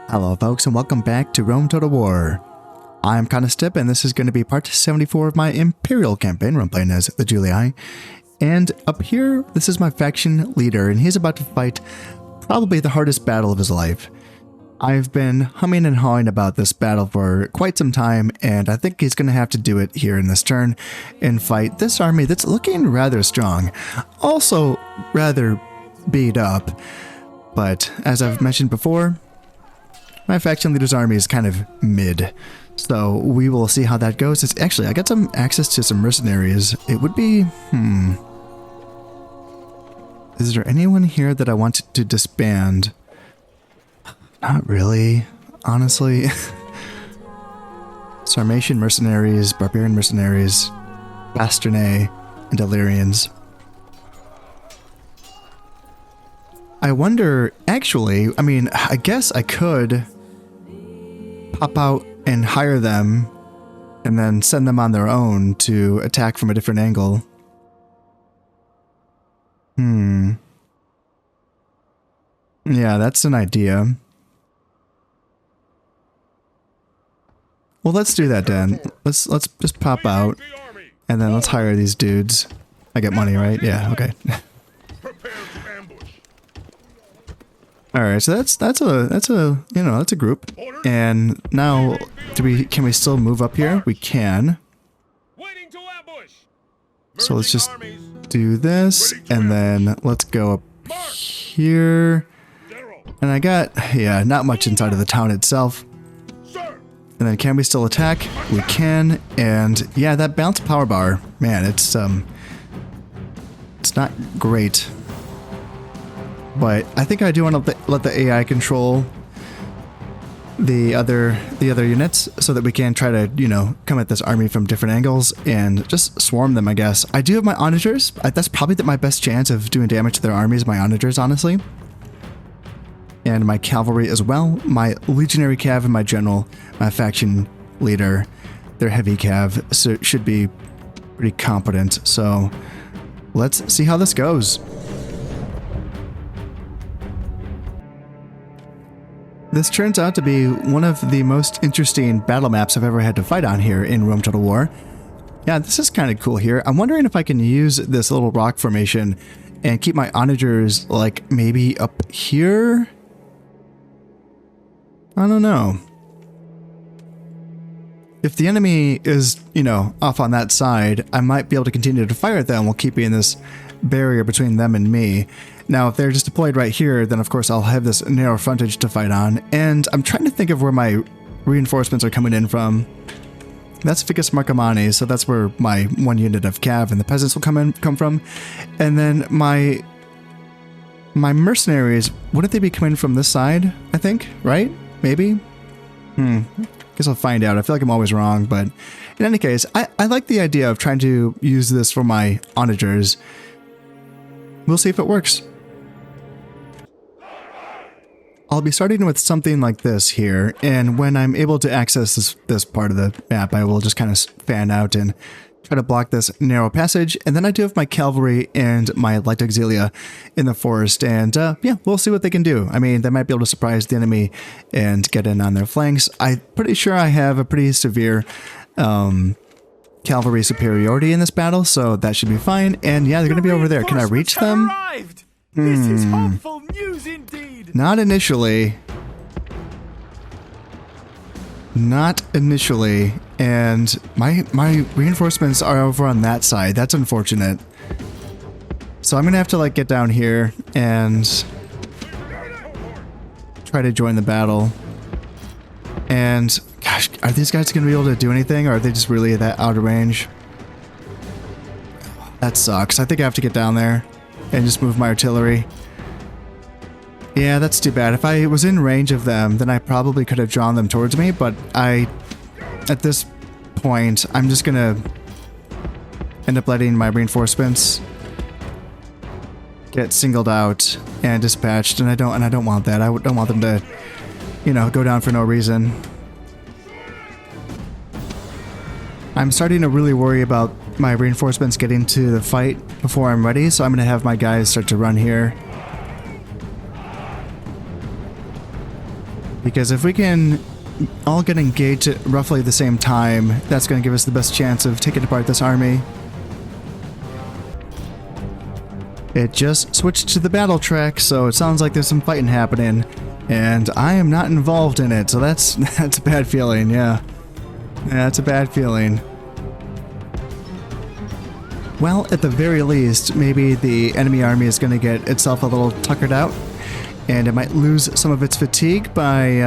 Hello folks and welcome back to Rome Total War. I'm Campus Scythii and this is going to be part 74 of my Imperial campaign where I'm playing as the Julii. And up here, this is my faction leader and he's about to fight probably the hardest battle of his life. I've been humming and hawing about this battle for quite some time and I think he's going to have to do it here in this turn and fight this army that's looking rather strong. Also rather beat up, but as I've mentioned before, my faction leader's army is kind of mid, so we will see how that goes. It's actually, I got some access to some mercenaries. It would be, is there anyone here that I want to disband? Not really, honestly. Sarmatian mercenaries, Barbarian mercenaries, Bastarnae, and Illyrians. I wonder, actually, I mean, I guess I could pop out and hire them and then send them on their own to attack from a different angle. Yeah, that's an idea. Well, let's do that then. Let's just pop out and then let's hire these dudes. I get money, right? Yeah, okay. All right, so that's a group. And now can we still move up here? We can. So let's just do this and then let's go up here. And I got, yeah, not much inside of the town itself. And then can we still attack? We can. And yeah, that bounce power bar, man, it's not great. But I think I do want to let the AI control the other units so that we can try to, you know, come at this army from different angles and just swarm them, I guess. I do have my onagers. That's probably my best chance of doing damage to their armies, my onagers, honestly. And my cavalry as well. My legionary cav and my general, my faction leader, they're heavy cav, so it should be pretty competent. So let's see how this goes. This turns out to be one of the most interesting battle maps I've ever had to fight on here in Rome Total War. Yeah, this is kind of cool here. I'm wondering if I can use this little rock formation and keep my onagers like maybe up here? I don't know. If the enemy is, you know, off on that side, I might be able to continue to fire at them while keeping this barrier between them and me. Now, if they're just deployed right here, then of course I'll have this narrow frontage to fight on. And I'm trying to think of where my reinforcements are coming in from. That's Ficus Marcomanni, so that's where my one unit of cav and the peasants will come from. And then my mercenaries, wouldn't they be coming from this side, I think, right? Maybe? Guess I'll find out. I feel like I'm always wrong, but in any case, I like the idea of trying to use this for my onagers. We'll see if it works. I'll be starting with something like this here, and when I'm able to access this part of the map, I will just kind of fan out and try to block this narrow passage, and then I do have my cavalry and my light auxilia in the forest, and yeah, we'll see what they can do. I mean, they might be able to surprise the enemy and get in on their flanks. I'm pretty sure I have a pretty severe cavalry superiority in this battle, so that should be fine. And yeah, they're going to be over there. Can I reach them? This is hopeful news indeed. Not initially. Not initially. And my reinforcements are over on that side. That's unfortunate. So I'm going to have to like get down here and try to join the battle. And gosh, are these guys going to be able to do anything, or are they just really that out of range? That sucks. I think I have to get down there and just move my artillery. Yeah, that's too bad. If I was in range of them, then I probably could have drawn them towards me, but at this point, I'm just gonna end up letting my reinforcements get singled out and dispatched, and I don't want that. I don't want them to, you know, go down for no reason. I'm starting to really worry about my reinforcements getting to the fight before I'm ready, so I'm going to have my guys start to run here. Because if we can all get engaged at roughly the same time, that's going to give us the best chance of taking apart this army. It just switched to the battle track, so it sounds like there's some fighting happening, and I am not involved in it, so that's a bad feeling, yeah. That's a bad feeling. Well, at the very least, maybe the enemy army is going to get itself a little tuckered out, and it might lose some of its fatigue by,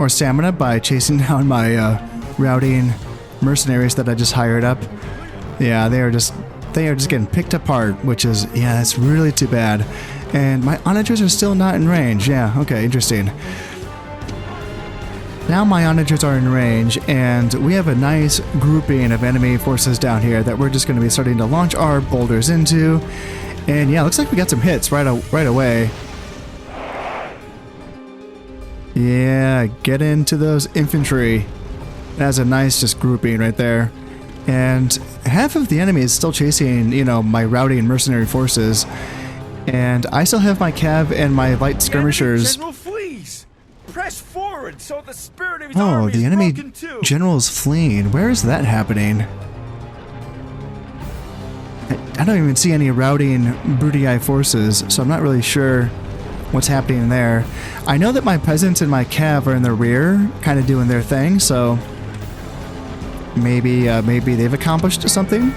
or stamina by chasing down my routing mercenaries that I just hired up. Yeah, they are just getting picked apart, which is, yeah, it's really too bad. And my onagers are still not in range. Yeah, okay, interesting. Now my onagers are in range, and we have a nice grouping of enemy forces down here that we're just going to be starting to launch our boulders into. And yeah, looks like we got some hits right away. Yeah, get into those infantry. That's a nice just grouping right there. And half of the enemy is still chasing, you know, my routing mercenary forces. And I still have my cav and my light skirmishers. General flees. Press forward so the spirit of his Oh, army the is enemy broken too. general is fleeing. Where is that happening? I don't even see any routing Brutii forces, so I'm not really sure what's happening there. I know that my peasants and my cav are in the rear, kind of doing their thing, so maybe they've accomplished something.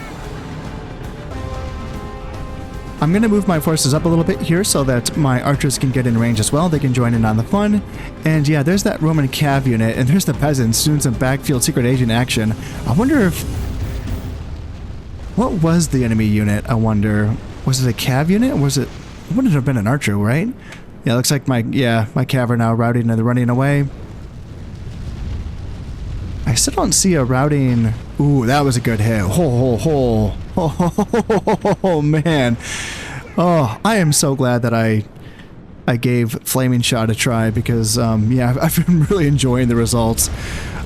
I'm going to move my forces up a little bit here so that my archers can get in range as well. They can join in on the fun. And yeah, there's that Roman cav unit, and there's the peasants doing some backfield secret agent action. I wonder if... What was the enemy unit, I wonder? Was it a cav unit? Or was it... It wouldn't have been an archer, right? Yeah, looks like my cav are now routing and they're running away. I still don't see a routing... Ooh, that was a good hit. Oh, man. Oh, I am so glad that I gave Flaming Shot a try because, yeah, I've been really enjoying the results.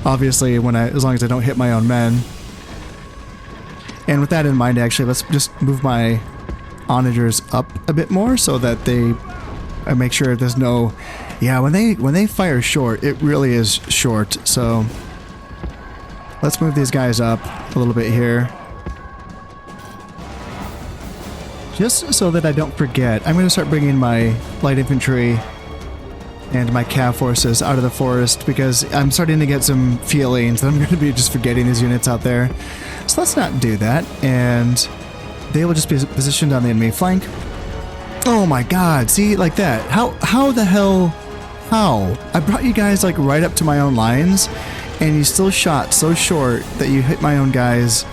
Obviously, as long as I don't hit my own men. And with that in mind, actually, let's just move my onagers up a bit more so that I make sure there's no... Yeah, when they fire short, it really is short, so... Let's move these guys up a little bit here. Just so that I don't forget, I'm going to start bringing my light infantry and my cav forces out of the forest because I'm starting to get some feelings that I'm going to be just forgetting these units out there. So let's not do that, and they will just be positioned on the enemy flank. Oh my god, see, like that. How the hell... How? I brought you guys like right up to my own lines, and you still shot so short that you hit my own guys.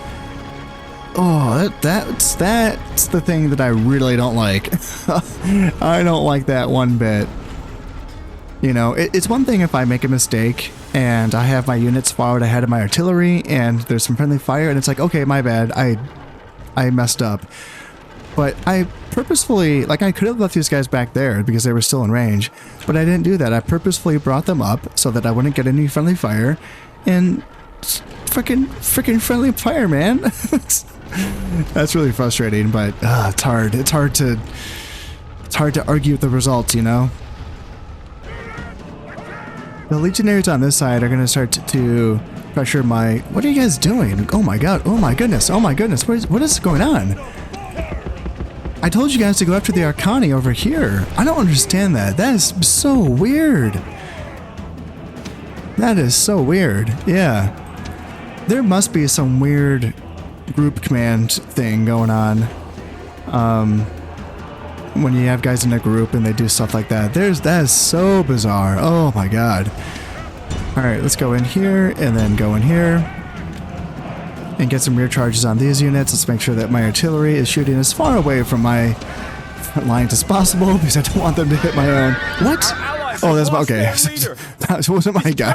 Oh, that's the thing that I really don't like. I don't like that one bit. You know, it's one thing if I make a mistake and I have my units far out ahead of my artillery and there's some friendly fire and it's like, okay, my bad, I messed up. But I purposefully, like I could have left these guys back there because they were still in range, but I didn't do that. I purposefully brought them up so that I wouldn't get any friendly fire, and freaking friendly fire, man. That's really frustrating, but it's hard. It's hard to argue with the results, you know? The legionaries on this side are going to start to pressure my... What are you guys doing? Oh my god. Oh my goodness. Oh my goodness. What is going on? I told you guys to go after the Arcani over here. I don't understand that. That is so weird. That is so weird. Yeah. There must be some weird group command thing going on. When you have guys in a group and they do stuff like that. That is so bizarre. Oh my god. Alright, let's go in here and then go in here. And get some rear charges on these units. Let's make sure that my artillery is shooting as far away from my front lines as possible because I don't want them to hit my own. What? Oh, that's my... Okay. That wasn't my guy.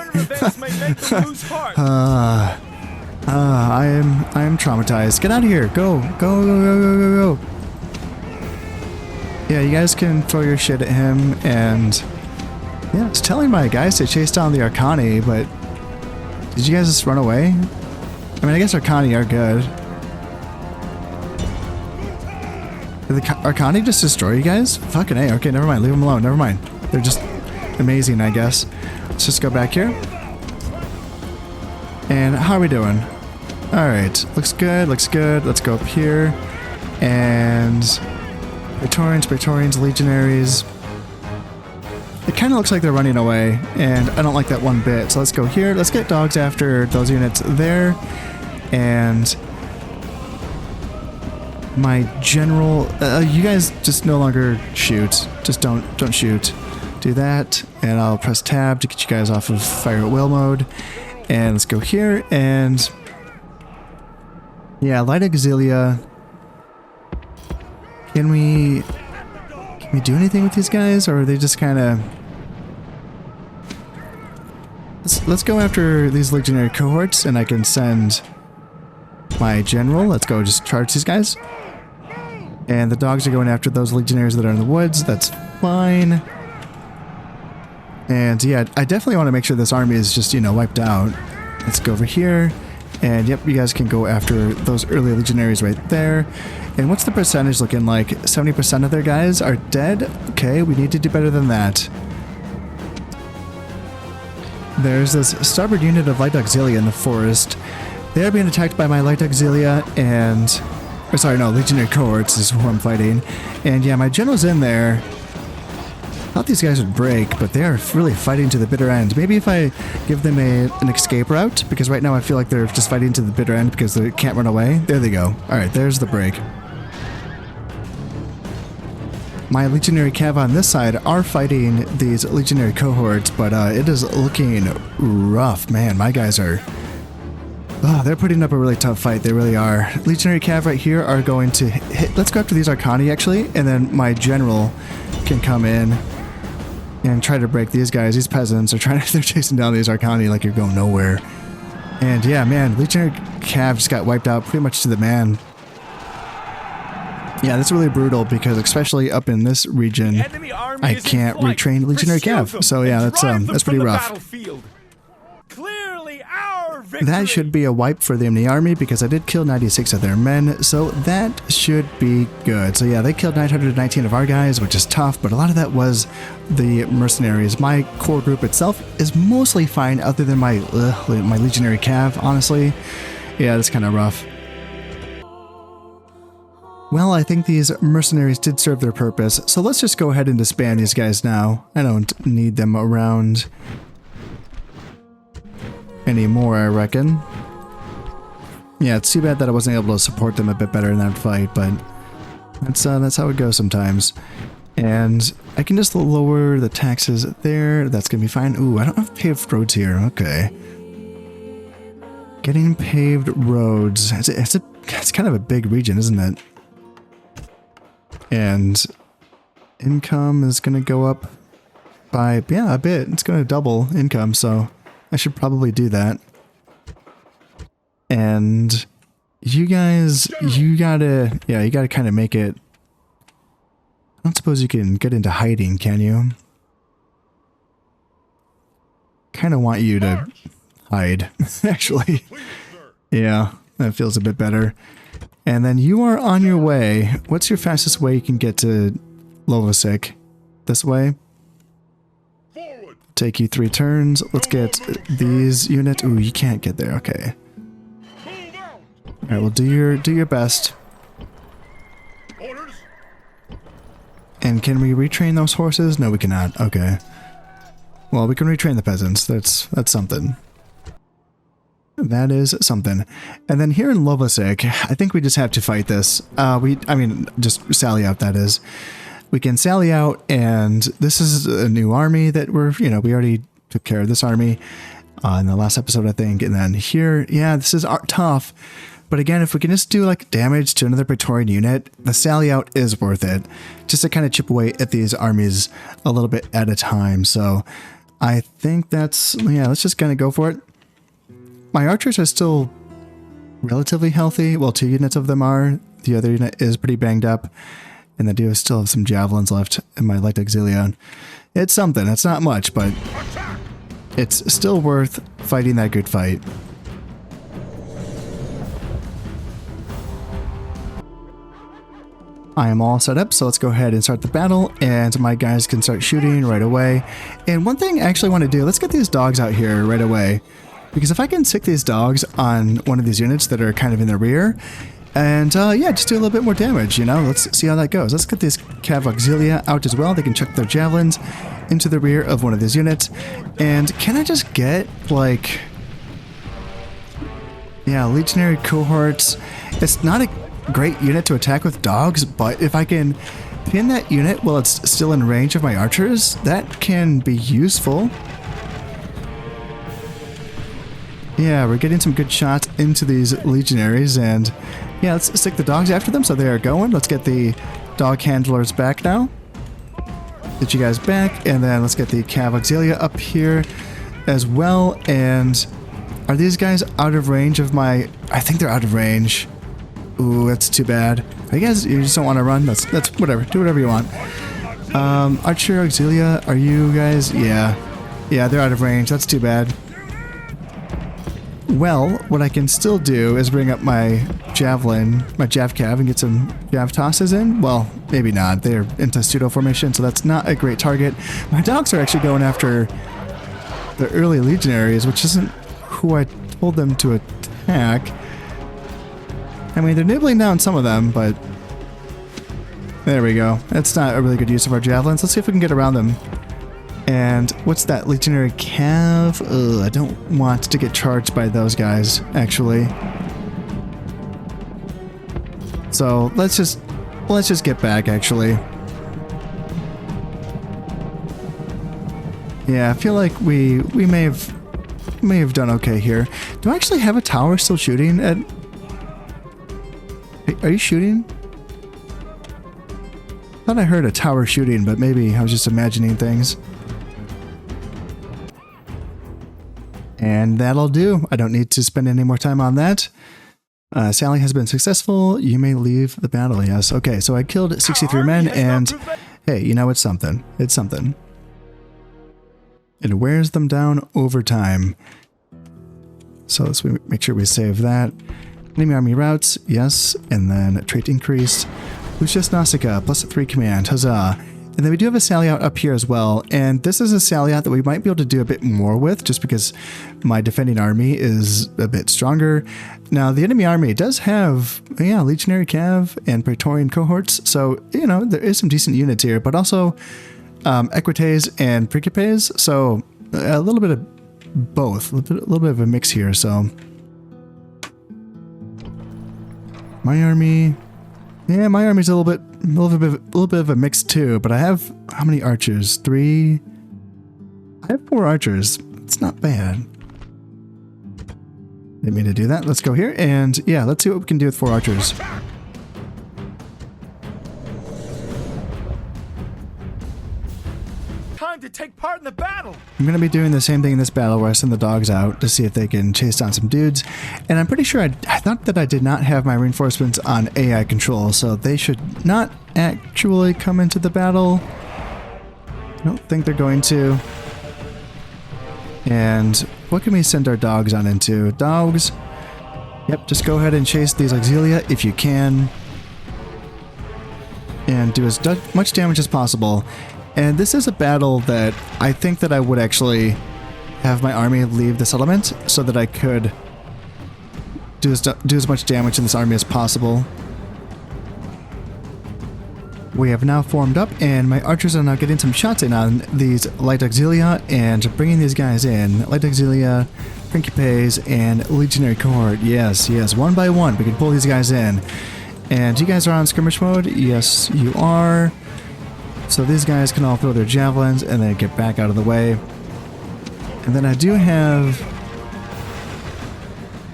I am traumatized. Get out of here. Go. Go, go, go, go, go, go. Yeah, you guys can throw your shit at him, and... Yeah, I was telling my guys to chase down the Arcani, but... Did you guys just run away? I mean, I guess Arcani are good. Did the Arcani just destroy you guys? Fucking A. Okay, never mind. Leave them alone. Never mind. They're just amazing, I guess. Let's just go back here. And how are we doing? Alright, looks good, looks good. Let's go up here. And Praetorians, Legionaries. It kind of looks like they're running away, and I don't like that one bit. So let's go here. Let's get dogs after those units there. And my general, you guys just no longer shoot. Just don't shoot. Do that, and I'll press tab to get you guys off of fire at will mode. And let's go here, and yeah, light auxilia. Can we do anything with these guys, or are they just kind of? Let's go after these legionary cohorts, and I can send my general. Let's go just charge these guys. And the dogs are going after those legionnaires that are in the woods. That's fine. And yeah, I definitely want to make sure this army is just, you know, wiped out. Let's go over here. And yep, you guys can go after those early legionaries right there. And what's the percentage looking like? 70% of their guys are dead? Okay, we need to do better than that. There's this starboard unit of light auxilia in the forest. They are being attacked by my light auxilia and... Or sorry, no, legionary cohorts is who I'm fighting. And yeah, my general's in there. Thought these guys would break, but they are really fighting to the bitter end. Maybe if I give them an escape route, because right now I feel like they're just fighting to the bitter end because they can't run away. There they go. Alright, there's the break. My legionary cav on this side are fighting these legionary cohorts, but it is looking rough. Man, my guys are... Oh, they're putting up a really tough fight. They really are. Legionary cav right here are going to hit... Let's go after these Arcani, actually, and then my general can come in and try to break these guys. These peasants are they're chasing down these Arcani like you're going nowhere. And yeah, man, legionary cav just got wiped out pretty much to the man. Yeah, that's really brutal because especially up in this region, I can't retrain legionary cav. So yeah, that's pretty rough. Clearly our victory. That should be a wipe for the enemy army because I did kill 96 of their men, so that should be good. So yeah, they killed 919 of our guys, which is tough, but a lot of that was the mercenaries. My core group itself is mostly fine other than my legionary cav, honestly. Yeah, that's kind of rough. Well, I think these mercenaries did serve their purpose, so let's just go ahead and disband these guys now. I don't need them around anymore, I reckon. Yeah, it's too bad that I wasn't able to support them a bit better in that fight, but that's how it goes sometimes. And I can just lower the taxes there. That's gonna be fine. Ooh, I don't have paved roads here. Okay. Getting paved roads. It's kind of a big region, isn't it? And income is going to go up by, yeah, a bit. It's going to double income, so I should probably do that. And you guys, you gotta kind of make it. I don't suppose you can get into hiding, can you? Kind of want you to hide, actually. Yeah, that feels a bit better. And then you are on your way. What's your fastest way you can get to Lovosic? This way? Forward. Take you 3 turns. Let's get these units. Ooh, you can't get there. Okay. Alright, well do your best. Orders. And can we retrain those horses? No, we cannot. Okay. Well, we can retrain the peasants. That's something. That is something. And then here in Lovosic, I think we just have to fight this. I mean, just sally out, that is. We can sally out, and this is a new army that we already took care of this army in the last episode, I think. And then here, yeah, this is tough. But again, if we can just do like damage to another Praetorian unit, the sally out is worth it. Just to kind of chip away at these armies a little bit at a time. So I think that's, yeah, let's just kind of go for it. My archers are still relatively healthy. Well, 2 units of them are. The other unit is pretty banged up. And I do still have some javelins left in my light auxilia. It's something. It's not much, but it's still worth fighting that good fight. I am all set up, so let's go ahead and start the battle, and my guys can start shooting right away. And one thing I actually want to do, let's get these dogs out here right away, because if I can stick these dogs on one of these units that are kind of in the rear, and yeah, just do a little bit more damage, you know, let's see how that goes. Let's get these Cav Auxilia out as well. They can chuck their javelins into the rear of one of these units. And can I just get, like, yeah, Legionary Cohorts. It's not a great unit to attack with dogs, but if I can pin that unit while it's still in range of my archers, that can be useful. Yeah, we're getting some good shots into these legionaries, and yeah, let's stick the dogs after them so they are going. Let's get the dog handlers back now. Get you guys back, and then let's get the Cav Auxilia up here as well. And are these guys out of range of my... I think they're out of range. Ooh, that's too bad. I guess you just don't want to run. That's whatever. Do whatever you want. Archer Auxilia, are you guys... Yeah, they're out of range. That's too bad. Well, what I can still do is bring up my javelin, my Jav Cav, and get some Jav tosses in. Well, maybe not. They're into pseudo formation, so that's not a great target. My dogs are actually going after the early legionaries, which isn't who I told them to attack. I mean, they're nibbling down some of them, but there we go. That's not a really good use of our javelins. Let's see if we can get around them. And what's that? Legionary Cav? Ugh, I don't want to get charged by those guys, actually. So let's just get back, actually. Yeah, I feel like we may have done okay here. Do I actually have a tower still shooting at... Hey, are you shooting? I thought I heard a tower shooting, but maybe I was just imagining things. And that'll do. I don't need to spend any more time on that. Sally has been successful. You may leave the battle. Yes. Okay, so I killed 63 men, and hey, you know, it's something. It's something. It wears them down over time. So let's make sure we save that. Enemy army routes, yes. And then trait increased. Lucius Nausicaa, +3 command. Huzzah. And then we do have a sally out up here as well, and this is a sally out that we might be able to do a bit more with, just because my defending army is a bit stronger. Now, the enemy army does have, yeah, Legionary Cav and Praetorian cohorts, so, you know, there is some decent units here, but also Equites and Principes, so a little bit of both, a little bit of a mix here, so. My army... Yeah, my army's a little bit of a mix too, but I have, how many archers? 3? I have 4 archers. It's not bad. Didn't mean to do that. Let's go here, and yeah, let's see what we can do with 4 archers. Time to take part in the battle. I'm going to be doing the same thing in this battle where I send the dogs out to see if they can chase down some dudes. And I'm pretty sure I thought that I did not have my reinforcements on AI control, so they should not actually come into the battle. I don't think they're going to. And what can we send our dogs on into? Dogs. Yep, just go ahead and chase these Auxilia if you can. And do as much damage as possible. And this is a battle that I think that I would actually have my army leave the settlement so that I could do as much damage in this army as possible. We have now formed up, and my archers are now getting some shots in on these Light Auxilia and bringing these guys in. Light Auxilia, Principes, and Legionary Cohort. Yes, one by one, we can pull these guys in. And you guys are on skirmish mode? Yes, you are. So these guys can all throw their javelins and then get back out of the way. And then I do have,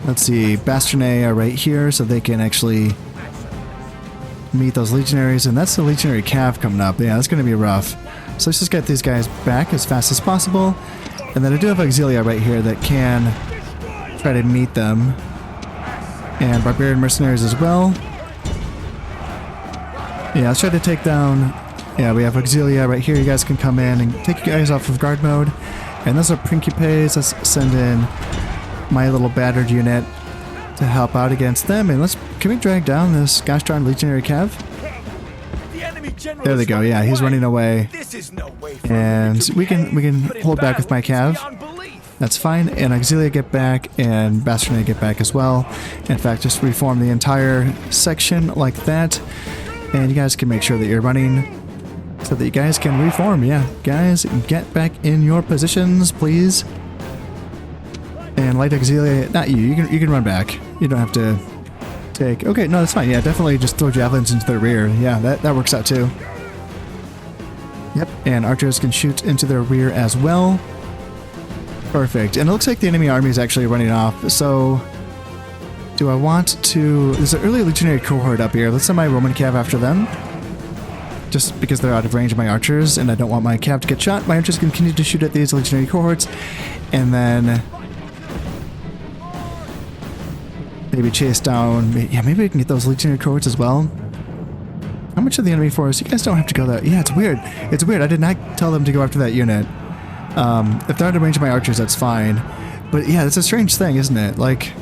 let's see, Bastionnae are right here, so they can actually meet those legionaries. And that's the Legionary Cav coming up. Yeah, that's going to be rough. So let's just get these guys back as fast as possible. And then I do have Auxilia right here that can try to meet them. And Barbarian Mercenaries as well. Yeah, let's try to take down... Yeah, we have Auxilia right here. You guys can come in and take you guys off of guard mode. And those are Principes. Let's send in my little battered unit to help out against them. And can we drag down this gosh darn Legionary Cav? enemy general There they is go. Yeah, he's running away. This is no way for And enemy to we can behave, hold but back in with my battle, cav. it's beyond belief. That's fine. And Auxilia get back, and Bastionet get back as well. In fact, just reform the entire section like that. And you guys can make sure that you're running so that you guys can reform. Yeah, guys, get back in your positions, please. And Light Auxilia, not you. You can run back. You don't have to take. Okay, no, that's fine. Yeah, definitely just throw javelins into the rear. Yeah, that works out too. Yep, and archers can shoot into their rear as well. Perfect. And it looks like the enemy army is actually running off. So, do I want to... There's an early legionary cohort up here. Let's send my Roman cav after them. Just because they're out of range of my archers, and I don't want my cav to get shot. My archers continue to shoot at these legionary cohorts. And then... maybe chase down... Yeah, maybe we can get those legionary cohorts as well. How much of the enemy force? You guys don't have to go there. Yeah, it's weird. It's weird. I did not tell them to go after that unit. If they're out of range of my archers, that's fine. But yeah, it's a strange thing, isn't it? Like,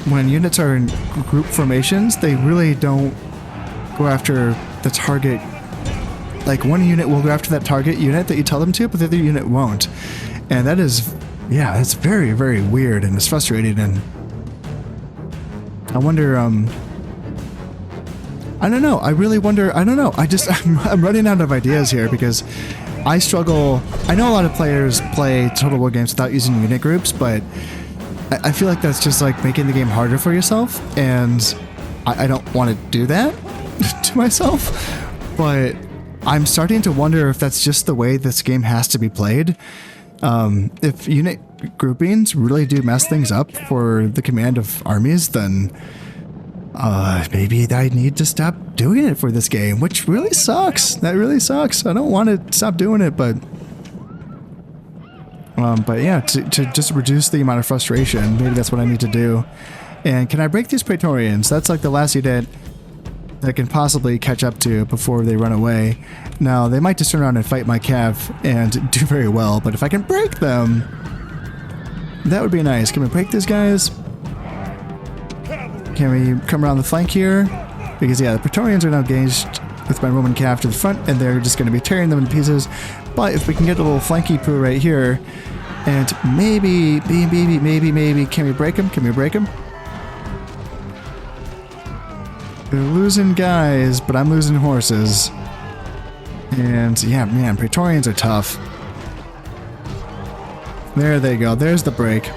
when units are in group formations, they really don't go after the target. Like, one unit will go after that target unit that you tell them to, but the other unit won't. And that is, yeah, it's very, very weird, and it's frustrating, and I wonder, I don't know. I really wonder. I don't know. I'm running out of ideas here because I struggle. I know a lot of players play Total War games without using unit groups, but I feel like that's just like making the game harder for yourself, and I don't want to do that to myself. But I'm starting to wonder if that's just the way this game has to be played. If unit groupings really do mess things up for the command of armies, then maybe I need to stop doing it for this game, which really sucks. That really sucks. I don't want to stop doing it, but yeah, to just reduce the amount of frustration, maybe that's what I need to do. And can I break these Praetorians? That's like the last unit that can possibly catch up to before they run away. Now, they might just turn around and fight my cav and do very well, but if I can break them, that would be nice. Can we break these guys? Can we come around the flank here? Because, yeah, the Praetorians are now engaged with my Roman cav to the front, and they're just going to be tearing them to pieces. But if we can get a little flanky poo right here, and maybe, can we break them? Can we break them? They're losing guys, but I'm losing horses. And, yeah, man, Praetorians are tough. There they go. There's the break.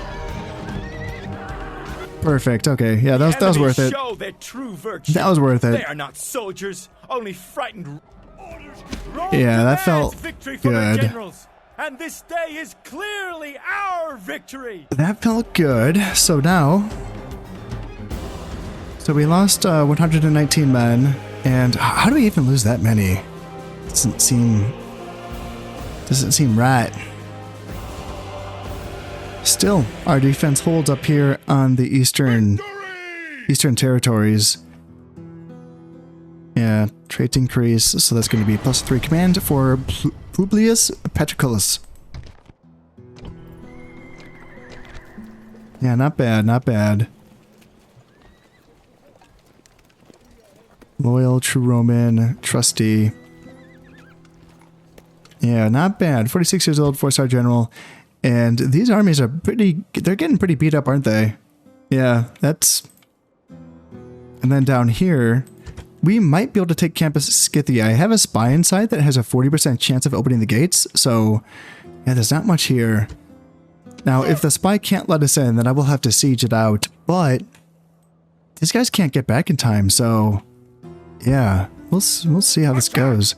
Perfect. Okay. Yeah, that was worth it. Show their true virtue. That was worth it. They are not soldiers, only frightened. Yeah, that felt victory for good. the generals, and this day is clearly our victory. That felt good. So now, we lost 119 men, and how do we even lose that many? Doesn't seem right. Still, our defense holds up here on the eastern territories. Yeah, trait increase, so that's going to be +3 command for Publius Patroclus. Yeah, not bad, not bad. Loyal, true Roman, trusty. Yeah, not bad. 46 years old, 4-star general. And these armies are they're getting pretty beat up, aren't they? Yeah, that's... And then down here, we might be able to take Campus Scythii. I have a spy inside that has a 40% chance of opening the gates, so yeah, there's not much here. Now, if the spy can't let us in, then I will have to siege it out, but these guys can't get back in time, so yeah, we'll see how this goes.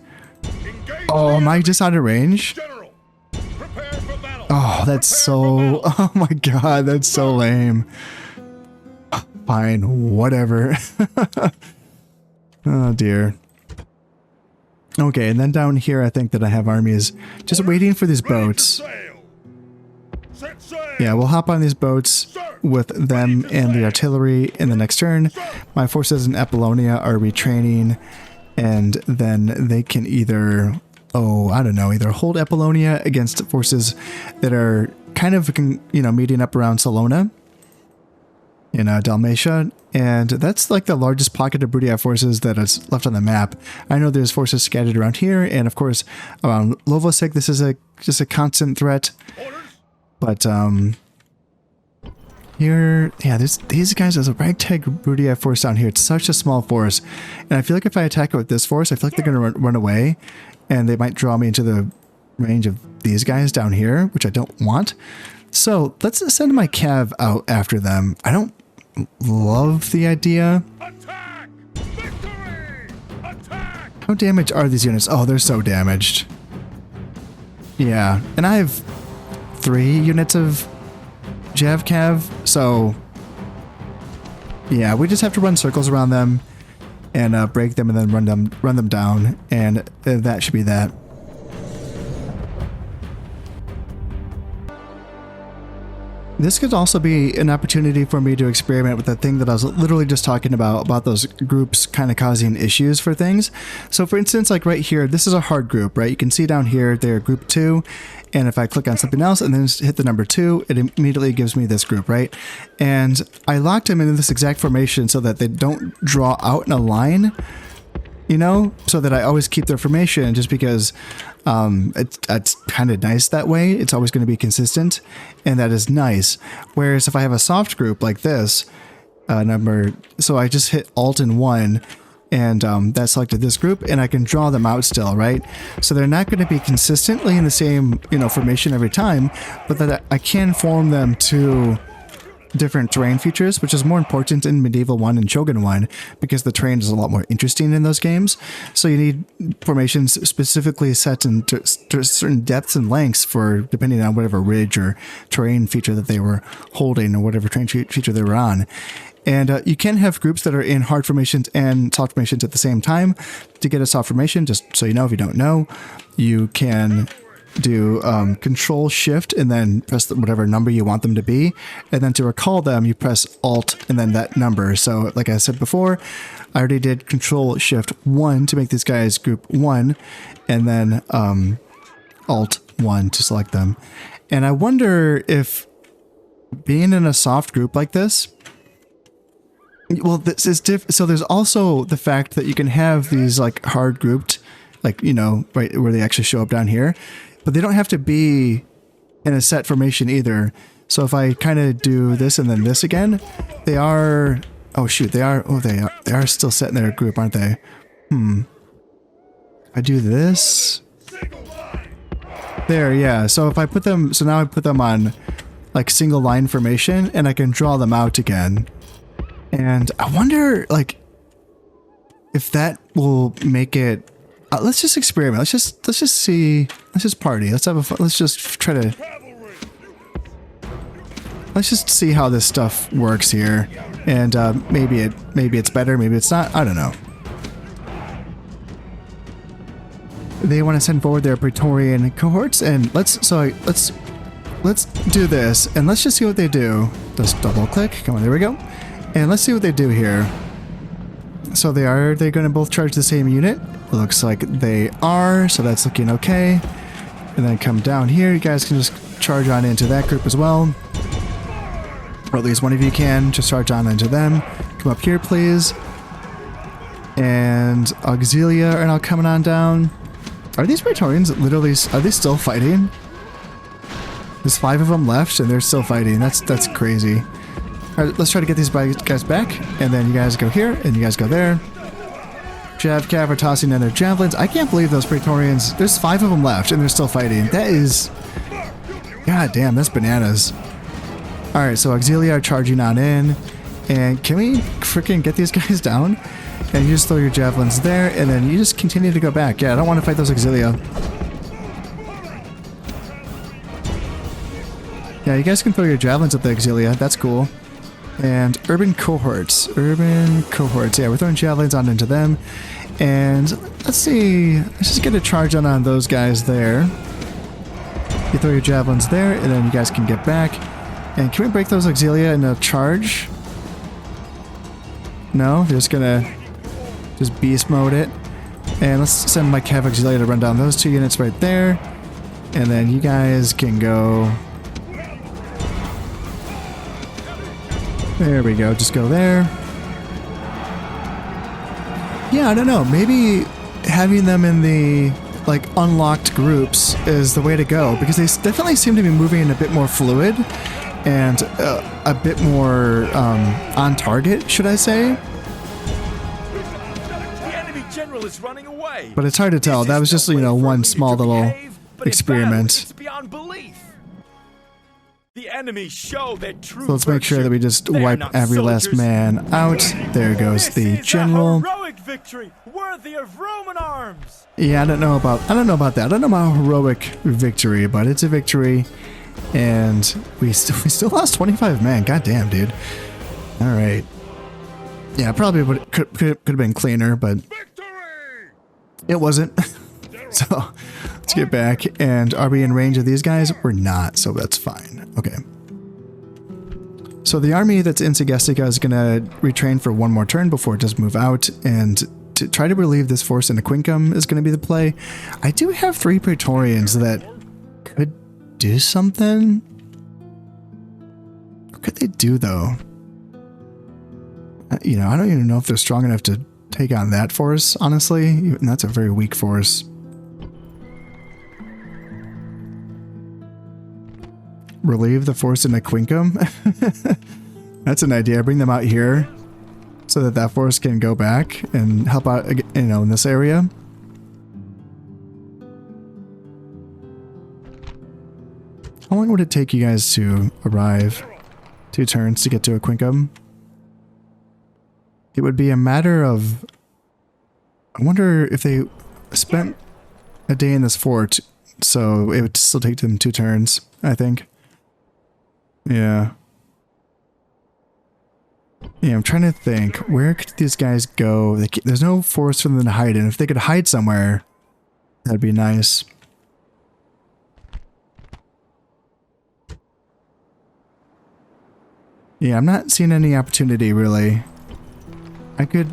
Oh, am I just out of range? Oh, that's so... Oh my god, that's so lame. Fine, whatever. Oh dear. Okay, and then down here I think that I have armies just waiting for these boats. Yeah, we'll hop on these boats with them and the artillery in the next turn. My forces in Apollonia are retraining, and then they can either... Oh, I don't know, either hold Apollonia against forces that are kind of, you know, meeting up around Salona. in Dalmatia, and that's like the largest pocket of Brutiae forces that is left on the map. I know there's forces scattered around here, and of course around Lovosic. This is just a constant threat. But here, yeah, there's these guys. There's a ragtag Brutiae force down here. It's such a small force, and I feel like if I attack it with this force, I feel like they're gonna run away, and they might draw me into the range of these guys down here, which I don't want. So let's send my cav out after them. I don't love the idea. Attack! Victory! Attack! How damaged are these units? Oh, they're so damaged. Yeah, and I have 3 units of Jav Cav, so yeah, we just have to run circles around them and break them and then run them down, and that should be that. This could also be an opportunity for me to experiment with the thing that I was literally just talking about those groups kind of causing issues for things. So for instance, like right here, this is a hard group, right? You can see down here, they're group 2. And if I click on something else and then hit the number 2, it immediately gives me this group, right? And I locked them into this exact formation so that they don't draw out in a line, you know, so that I always keep their formation, just because it's kind of nice that way. It's always going to be consistent, and that is nice. Whereas if I have a soft group like this, so I just hit Alt and 1, and that selected this group, and I can draw them out still, right? So they're not going to be consistently in the same, you know, formation every time, but that I can form them to different terrain features, which is more important in Medieval 1 and Shogun 1 because the terrain is a lot more interesting in those games. So you need formations specifically set into certain depths and lengths for depending on whatever ridge or terrain feature that they were holding or whatever terrain feature they were on. And you can have groups that are in hard formations and soft formations at the same time. To get a soft formation, just so you know, if you don't know, you can do Control Shift and then press whatever number you want them to be, and then to recall them you press Alt and then that number. So like I said before, I already did Control Shift 1 to make these guys group 1, and then Alt 1 to select them. And I wonder if being in a soft group like this, well, this is so there's also the fact that you can have these like hard grouped, like, you know, right where they actually show up down here, but they don't have to be in a set formation either. So if I kind of do this and then this again, they are, oh shoot, they are still set in their group, aren't they? I do this. There, yeah. So if I put them, so now I put them on like single line formation and I can draw them out again. And I wonder, like, if that will make it. Let's just experiment. Let's just see. Let's just party. Let's have a fun. Let's just try to. Let's just see how this stuff works here, and maybe it's better. Maybe it's not. I don't know. They want to send forward their Praetorian cohorts, and let's do this, and let's just see what they do. Just double click. Come on, there we go. And let's see what they do here. So they're going to both charge the same unit. It looks like they are, so that's looking okay. And then come down here. You guys can just charge on into that group as well. Or at least one of you can. Just charge on into them. Come up here, please. And Auxilia are now coming on down. Are these Praetorians literally, are they still fighting? There's 5 of them left and they're still fighting. That's crazy. Alright, let's try to get these guys back, and then you guys go here, and you guys go there. Jav Cav are tossing in their javelins. I can't believe those Praetorians, there's 5 of them left, and they're still fighting. That is, god damn, that's bananas. Alright, so Auxilia are charging on in, and can we freaking get these guys down? And you just throw your javelins there, and then you just continue to go back. Yeah, I don't want to fight those Auxilia. Yeah, you guys can throw your javelins at the Auxilia, that's cool. And urban cohorts. Yeah, we're throwing javelins on into them. And let's see. Let's just get a charge on those guys there. You throw your javelins there, and then you guys can get back. And can we break those Auxilia in a charge? No, they're just gonna just beast mode it. And let's send my Cav Auxilia to run down those 2 units right there. And then you guys can go. There we go. Just go there. Yeah, I don't know. Maybe having them in the like unlocked groups is the way to go, because they definitely seem to be moving a bit more fluid and a bit more on target, should I say? The enemy general is running away. But it's hard to tell. That was just, you know, one small little experiment. It's beyond belief. The enemy show their true So let's make sure that we just They are wipe not every last soldiers. man out. There goes the This is general. a heroic victory worthy of Roman arms. Yeah, I don't know about that. I don't know about heroic victory, but it's a victory, and we still lost 25 men. God damn, dude. All right. Yeah, probably could have been cleaner, but it wasn't. So let's get back. And are we in range of these guys? We're not, so that's fine. Okay. So the army that's in Segestica is going to retrain for one more turn before it does move out, and to try to relieve this force in Aquincum is going to be the play. I do have 3 Praetorians that could do something. What could they do, though? You know, I don't even know if they're strong enough to take on that force, honestly. And that's a very weak force. Relieve the force in Aquincum? That's an idea. Bring them out here so that that force can go back and help out, you know, in this area. How long would it take you guys to arrive? 2 turns to get to Aquincum? It would be a matter of... I wonder if they spent a day in this fort, so it would still take them 2 turns, I think. Yeah. Yeah, I'm trying to think. Where could these guys go? There's no force for them to hide in. If they could hide somewhere, that'd be nice. Yeah, I'm not seeing any opportunity, really. I could...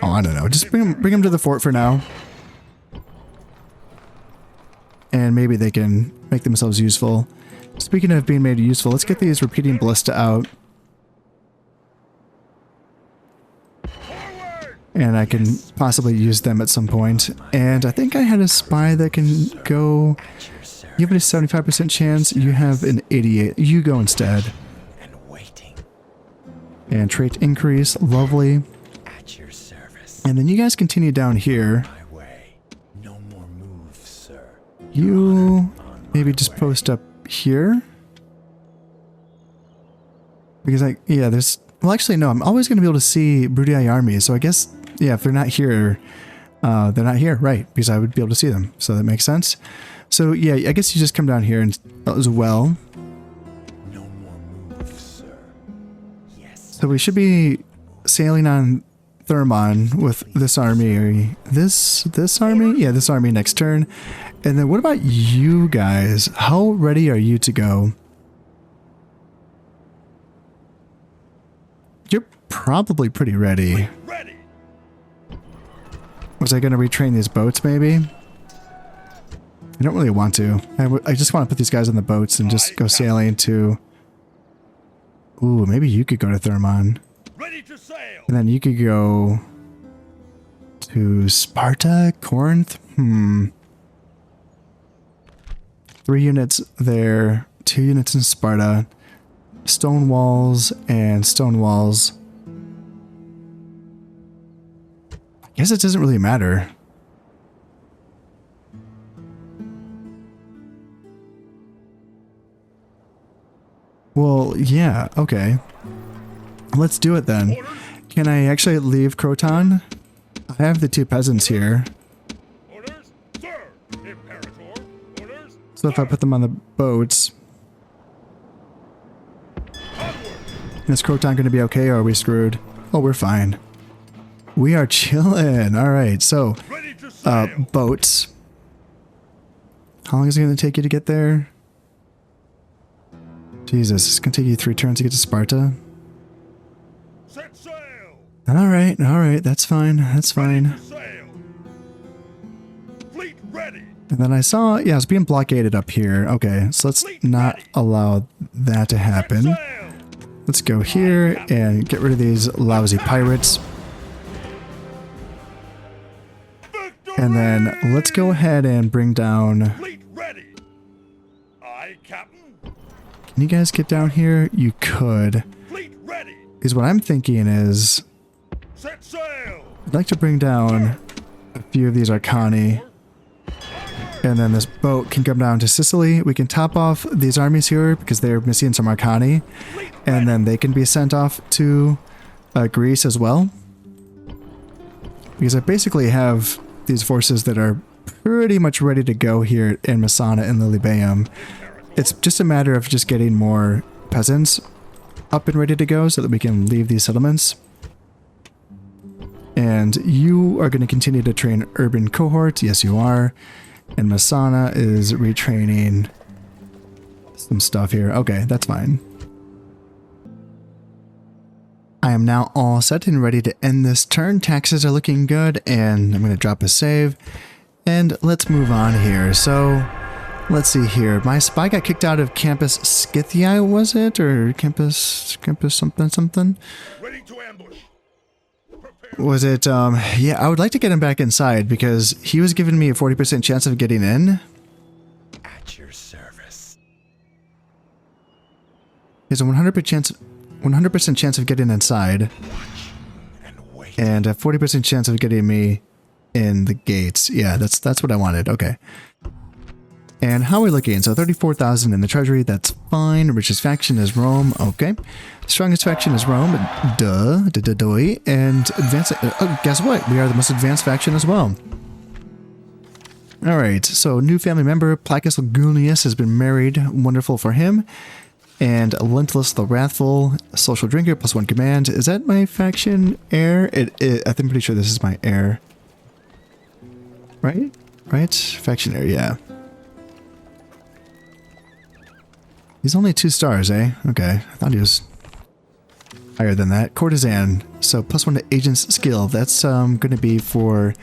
Oh, I don't know. Just bring them to the fort for now. And maybe they can make themselves useful. Speaking of being made useful, let's get these repeating ballista out. And I can possibly use them at some point. And I think I had a spy that can go... You have a 75% chance. You have an 88. You go instead. And trait increase. Lovely. And then you guys continue down here. You maybe just post up here. Because there's... Well, actually, no. I'm always going to be able to see Brudii armies. So I guess... Yeah, if they're not here, they're not here, right? Because I would be able to see them, so that makes sense. So yeah, I guess you just come down here and as well. No more moves, sir. Yes. So we should be sailing on Thermon with this army. This army? Yeah, this army next turn. And then what about you guys? How ready are you to go? You're probably pretty ready. Was I going to retrain these boats, maybe? I don't really want to. I just want to put these guys on the boats and just go sailing to... Ooh, maybe you could go to Thermon. Ready to sail. And then you could go... to Sparta? Corinth? 3 units there. 2 units in Sparta. Stone walls and stone walls. I guess it doesn't really matter. Well, yeah, okay. Let's do it then. Can I actually leave Croton? I have the 2 peasants here. Orders, sir. Imperator. Orders, so if I put them on the boats... Is Croton going to be okay, or are we screwed? Oh, we're fine. We are chilling. All right, so boats. How long is it going to take you to get there? Jesus, it's going to take you 3 turns to get to Sparta. Set sail. All right, that's fine. That's fine. Fleet ready. And then I saw, yeah, it's being blockaded up here. Okay, so let's not allow that to happen. Let's go here and get rid of these lousy pirates. And then let's go ahead and bring down... Fleet ready. Aye, Captain. Can you guys get down here? You could. Fleet ready. Because what I'm thinking is... Set sail. I'd like to bring down a few of these Arcani. And then this boat can come down to Sicily. We can top off these armies here because they're missing some Arcani. And then they can be sent off to Greece as well. Because I basically have these forces that are pretty much ready to go here in Messana and Lilybaeum. It's just a matter of just getting more peasants up and ready to go so that we can leave these settlements. And you are going to continue to train urban cohorts. Yes, you are. And Messana is retraining some stuff here. Okay, that's fine. I am now all set and ready to end this turn. Taxes are looking good, and I'm going to drop a save. And let's move on here. So, let's see here. My spy got kicked out of Campus Scythii, was it? Or Campus something? Ready to ambush. Was it, yeah, I would like to get him back inside because he was giving me a 40% chance of getting in. At your service. There's a 100% chance of getting inside. And a 40% chance of getting me in the gates. Yeah, that's what I wanted. Okay. And how are we looking? So 34,000 in the treasury. That's fine. Richest faction is Rome. Okay. Strongest faction is Rome. Duh. And advanced. Oh, guess what? We are the most advanced faction as well. All right. So new family member Placus Lagunius has been married. Wonderful for him. And Lentulus the Wrathful, social drinker, +1 command. Is that my faction heir? I'm pretty sure this is my heir. Right? Right? Faction heir, yeah. He's only 2 stars, eh? Okay, I thought he was higher than that. Courtesan, so +1 to agent's skill. That's going to be for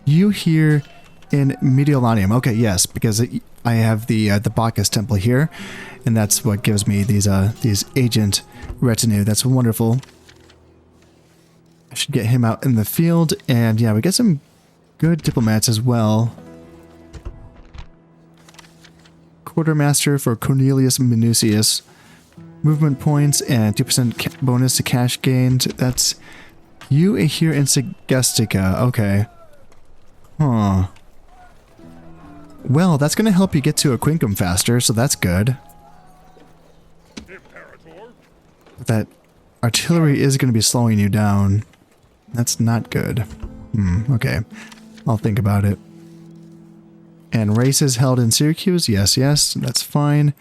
you here in Mediolanium. Okay, yes, because I have the Bacchus temple here, and that's what gives me these agent retinue. That's wonderful. I should get him out in the field, and yeah, we get some good diplomats as well. Quartermaster for Cornelius Minucius. Movement points and 2% bonus to cash gained. That's you here in Segestica. Okay. Huh. Well, that's going to help you get to Aquincum faster, so that's good. Imperator. That artillery is going to be slowing you down. That's not good. Okay. I'll think about it. And races held in Syracuse. Yes, that's fine.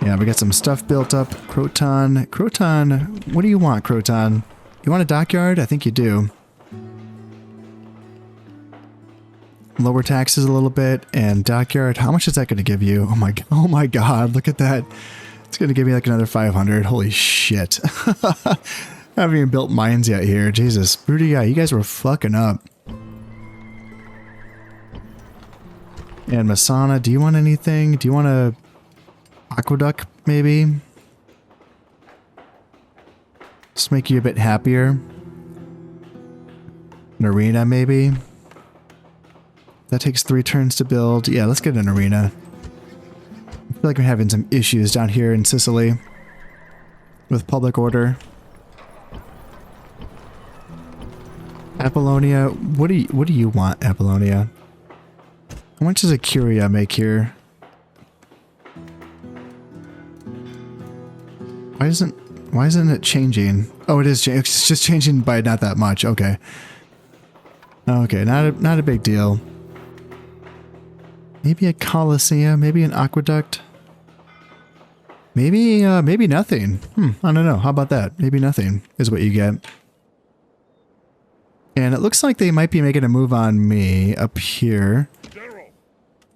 Yeah, we got some stuff built up. Croton, what do you want, Croton? You want a dockyard? I think you do. Lower taxes a little bit, and dockyard. How much is that going to give you? Oh my god, look at that. It's going to give me like another 500. Holy shit. I haven't even built mines yet here. Jesus. Broody, yeah, you guys were fucking up. And Messana, do you want anything? Do you want a aqueduct, maybe? Just make you a bit happier. An arena, maybe? That takes 3 turns to build. Yeah, let's get an arena. I feel like I'm having some issues down here in Sicily with public order. Apollonia, what do you want, Apollonia? How much does a Curia make here? Why isn't it changing? Oh, it is. It's just changing by not that much. Okay. Okay, not a big deal. Maybe a Colosseum, maybe an aqueduct. Maybe nothing. I don't know. How about that? Maybe nothing is what you get. And it looks like they might be making a move on me up here.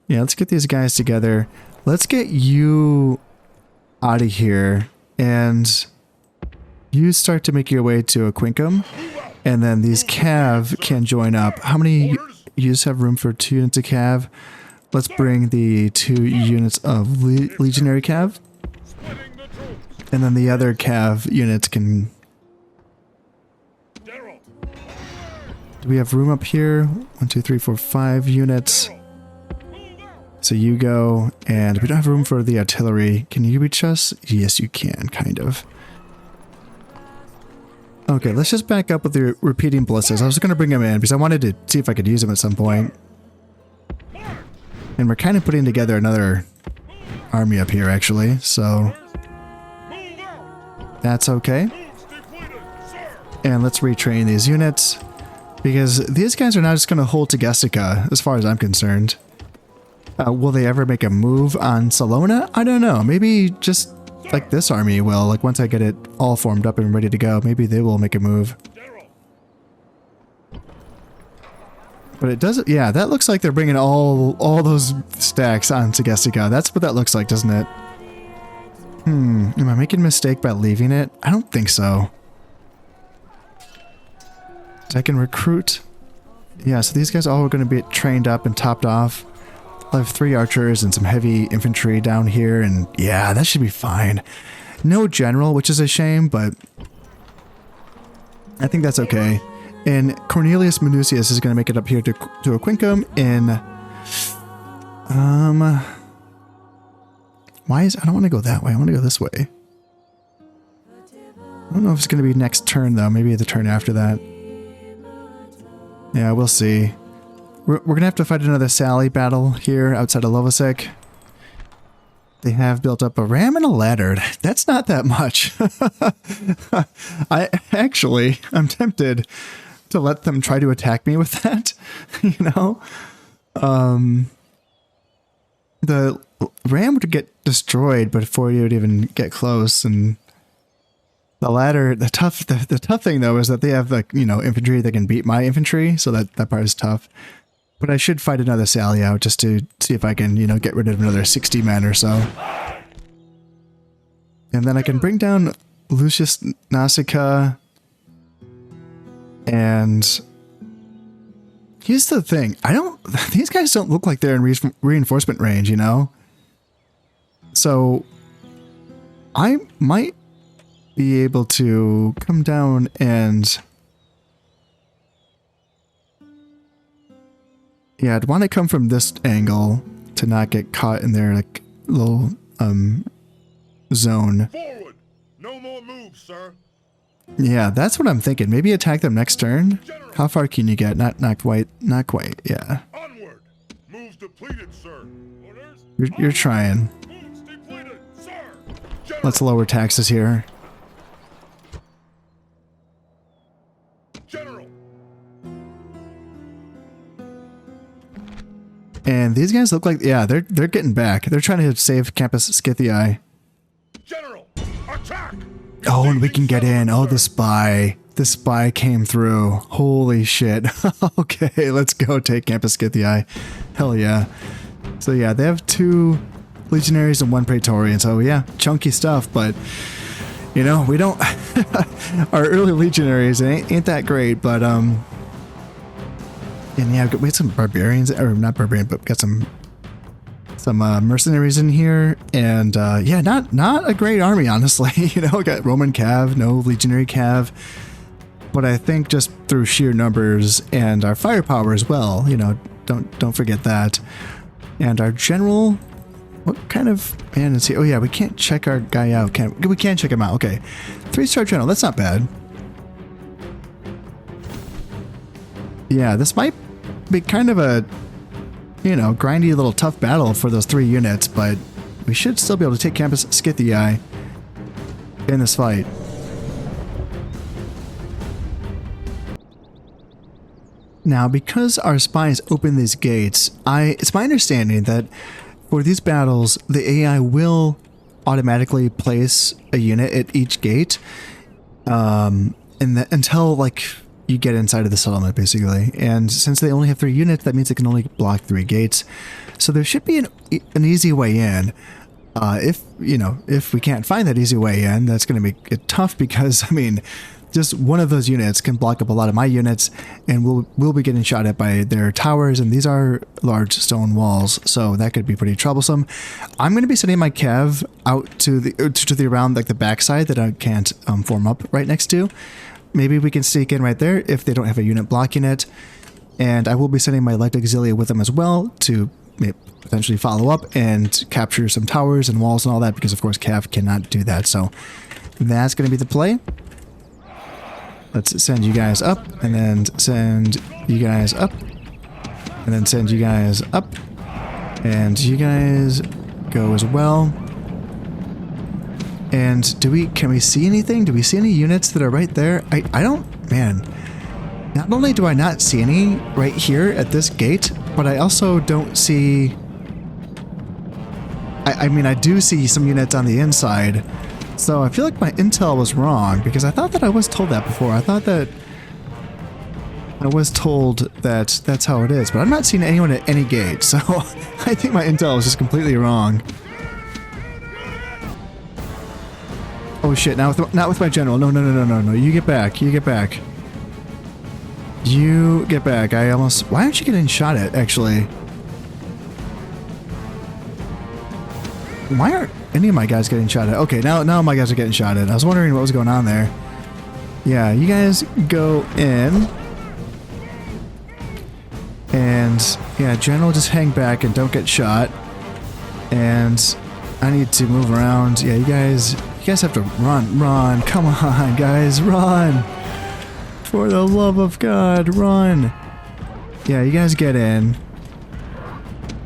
Yeah, let's get these guys together. Let's get you out of here. And you start to make your way to Aquincum. And then these Cav can join up. How many? You just have room for 2 units of Cav. Let's bring the 2 units of Legionary Cav. And then the other cav units can... Do we have room up here? 1, 2, 3, 4, 5 units. So you go, and we don't have room for the artillery. Can you reach us? Yes, you can, kind of. Okay, let's just back up with the repeating ballistas. I was going to bring them in because I wanted to see if I could use them at some point. And we're kind of putting together another army up here, actually, so that's okay. And let's retrain these units, because these guys are not just going to hold to Gestica, as far as I'm concerned. Will they ever make a move on Salona? I don't know. Maybe just like this army will. Like once I get it all formed up and ready to go, maybe they will make a move. But it doesn't... Yeah, that looks like they're bringing all those stacks on to Gestica. That's what that looks like, doesn't it? Am I making a mistake by leaving it? I don't think so. I can recruit... Yeah, so these guys all are going to be trained up and topped off. I'll have 3 archers and some heavy infantry down here, and yeah, that should be fine. No general, which is a shame, but I think that's okay. And Cornelius Minucius is going to make it up here to Aquincum in... Why is... I don't want to go that way. I want to go this way. I don't know if it's going to be next turn, though. Maybe the turn after that. Yeah, we'll see. We're going to have to fight another Sally battle here outside of Lovosek. They have built up a ram and a ladder. That's not that much. I'm tempted to let them try to attack me with that, you know? The ram would get destroyed before you would even get close, and the ladder, the tough thing though is that they have, like, you know, infantry that can beat my infantry, so that part is tough. But I should fight another Sally out just to see if I can, you know, get rid of another 60 men or so. And then I can bring down Lucius Nasica. And here's the thing. These guys don't look like they're in reinforcement range, you know? So I might be able to come down and... Yeah, I'd want to come from this angle to not get caught in their, like, little, zone. Forward! No more moves, sir. Yeah, that's what I'm thinking. Maybe attack them next turn? General. How far can you get? Not quite, yeah. Onward! Moves depleted, sir. Orders? You're trying. Moves depleted, sir. General. Let's lower taxes here. General. And these guys look like, yeah, they're getting back. They're trying to save Campus Scythii. General, attack! Oh, and we can get in. Oh, the spy. The spy came through. Holy shit. Okay, let's go take Campus Scythii. Hell yeah. So yeah, they have 2 legionaries and 1 praetorian. So yeah, chunky stuff, but you know, we don't... Our early legionaries ain't that great, but and yeah, we had some barbarians, or not barbarian, but got some mercenaries in here, and yeah, not a great army, honestly. You know, got Roman cav, no legionary cav, but I think just through sheer numbers and our firepower as well, you know, don't forget that. And our general, what kind of man is he? Oh yeah, we can't check our guy out. We can check him out. Okay, 3-star general. That's not bad. Yeah, this might be kind of a, you know, grindy little tough battle for those 3 units, but we should still be able to take Campus Scythii in this fight. Now, because our spies open these gates, it's my understanding that for these battles, the AI will automatically place a unit at each gate, until, like, you get inside of the settlement, basically. And since they only have 3 units, that means they can only block 3 gates. So there should be an easy way in. If we can't find that easy way in, that's going to make it tough because, I mean, just one of those units can block up a lot of my units, and we'll be getting shot at by their towers, and these are large stone walls, so that could be pretty troublesome. I'm going to be sending my cav out to the around like the backside that I can't form up right next to. Maybe we can sneak in right there if they don't have a unit blocking it. And I will be sending my light auxilia with them as well to potentially follow up and capture some towers and walls and all that, because of course cav cannot do that. So that's going to be the play. Let's send you guys up, and then send you guys up, and then send you guys up, and you guys go as well. And can we see anything? Do we see any units that are right there? I don't, man. Not only do I not see any right here at this gate, but I also don't see... I mean, I do see some units on the inside. So I feel like my intel was wrong, because I thought that I was told that before. I thought that I was told that that's how it is, but I'm not seeing anyone at any gate, so I think my intel was just completely wrong. Oh shit, not with my general. No, you get back, you get back. You get back. Why aren't you getting shot at, actually? Why aren't any of my guys getting shot at? Okay, now my guys are getting shot at. I was wondering what was going on there. Yeah, you guys go in. And, yeah, general, just hang back and don't get shot. And I need to move around. Yeah, you guys have to run. Come on, guys, run. For the love of God, run. Yeah, you guys get in.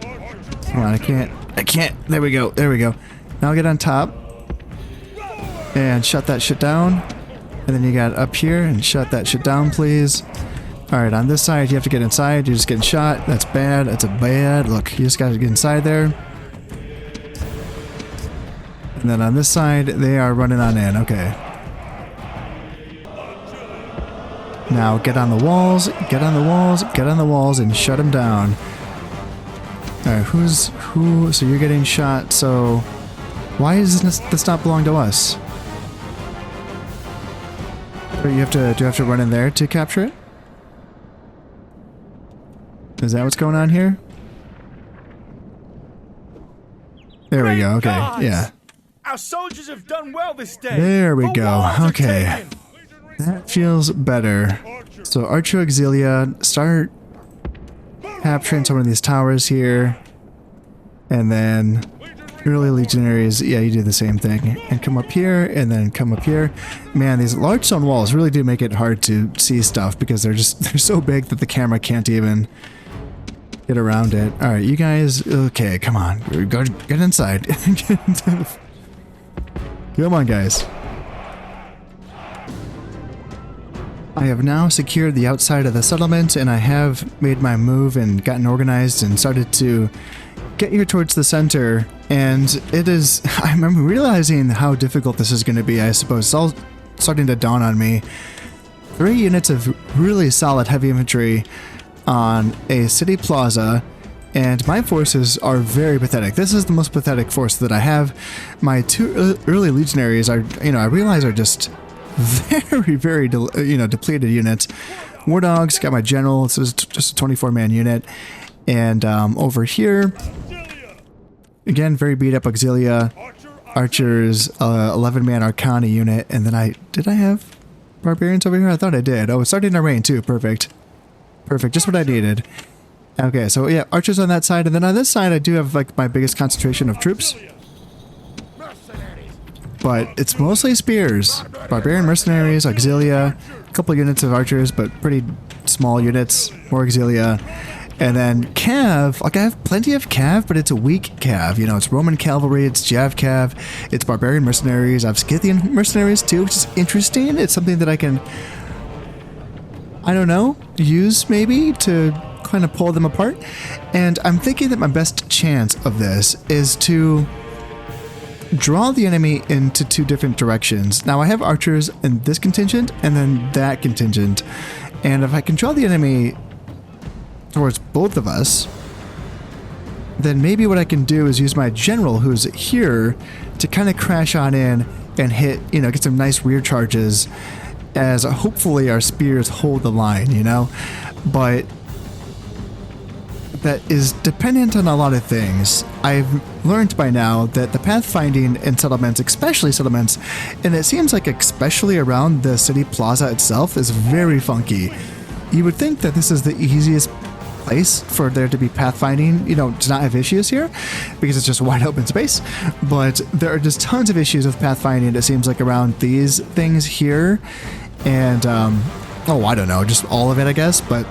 Come on, I can't. There we go. Now get on top. And shut that shit down. And then you got up here and shut that shit down, please. Alright, on this side, you have to get inside. You're just getting shot. That's bad. That's a bad. Look, you just gotta get inside there. And then on this side, they are running on in. Okay. Now get on the walls, and shut them down. Alright, who? So you're getting shot, so why does this not belong to us? Or do you have to run in there to capture it? Is that what's going on here? There we go, okay, yeah. Our soldiers have done well this day. There we go, okay. That feels better. So Archer Auxilia, start capturing some of these towers here. And then early legionaries, yeah, you do the same thing. And come up here, and then come up here. Man, these large stone walls really do make it hard to see stuff, because they're so big that the camera can't even get around it. Alright, you guys, okay, come on. Get inside. Come on, guys. I have now secured the outside of the settlement, and I have made my move and gotten organized and started to get here towards the center. And it is, I'm realizing how difficult this is going to be, I suppose. It's all starting to dawn on me. 3 units of really solid heavy infantry on a city plaza, and my forces are very pathetic. This is the most pathetic force that I have. My 2 early legionaries are, I realize are just very, depleted units. War Dogs, got my general, this is just a 24-man unit. And over here, again, very beat up Auxilia. Archers, 11-man Arcana unit. And then did I have Barbarians over here? I thought I did. Oh, it's starting to rain too, perfect. Perfect, just what I needed. Okay, so yeah, Archers on that side. And then on this side, I do have like my biggest concentration of troops. But it's mostly spears. Barbarian mercenaries, Auxilia, a couple units of archers, but pretty small units, more Auxilia. And then cav, like I have plenty of cav, but it's a weak cav. It's Roman cavalry, it's Jav cav, it's barbarian mercenaries. I have Scythian mercenaries too, which is interesting. It's something that I can, I don't know, use maybe to kind of pull them apart. And I'm thinking that my best chance of this is to draw the enemy into 2 different directions. Now I have archers in this contingent and then that contingent. And if I can draw the enemy towards both of us, then maybe what I can do is use my general who's here to kind of crash on in and hit, get some nice rear charges as hopefully our spears hold the line, you know? But that is dependent on a lot of things. I've learned by now that the pathfinding in settlements, especially settlements, and it seems like especially around the city plaza itself, is very funky. You would think that this is the easiest place for there to be pathfinding, you know, to not have issues here, because it's just wide open space. But there are just tons of issues with pathfinding, it seems like, around these things here. And, oh, I don't know, just all of it, I guess. But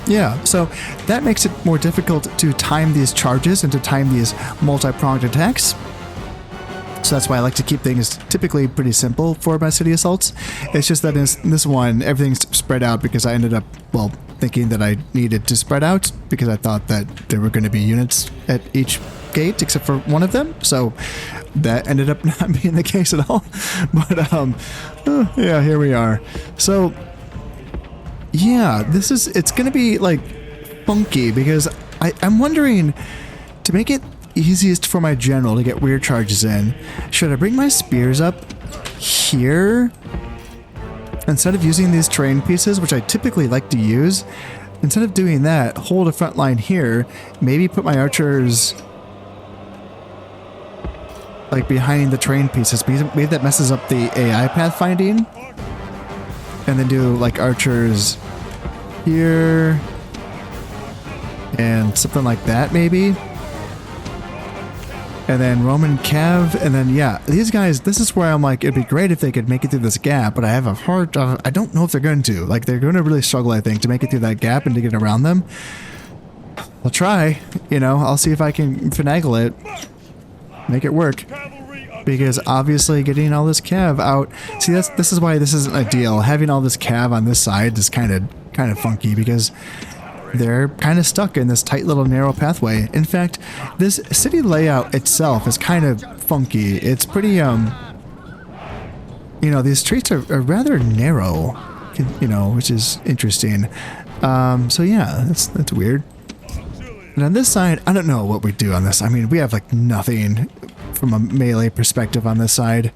yeah, so that makes it more difficult to time these charges and to time these multi-pronged attacks. So that's why I like to keep things typically pretty simple for my city assaults. It's just that in this one, everything's spread out because I ended up, well, thinking that I needed to spread out because I thought that there were going to be units at each gate except for one of them. So that ended up not being the case at all. But yeah, here we are. So yeah, it's going to be like funky because I'm wondering, to make it easiest for my general to get weird charges in, should I bring my spears up here instead of using these terrain pieces, which I typically like to use? Instead of doing that, hold a front line here, maybe put my archers like behind the terrain pieces, because maybe that messes up the AI pathfinding, and then do like archers here and something like that maybe. And then Roman Cav, and then, yeah, these guys, this is where I'm like, it'd be great if they could make it through this gap, but I have a hard, I don't know if they're going to. Like, they're going to really struggle, I think, to make it through that gap and to get around them. I'll try, you know, I'll see if I can finagle it, make it work. Because obviously getting all this cav out, see, this is why this isn't ideal. Having all this cav on this side is kind of funky because they're kind of stuck in this tight little narrow pathway. In fact, this city layout itself is kind of funky. It's pretty, you know, these streets are rather narrow, you know, which is interesting. So yeah, that's weird. And on this side, I don't know what we do on this. I mean, we have like nothing from a melee perspective on this side.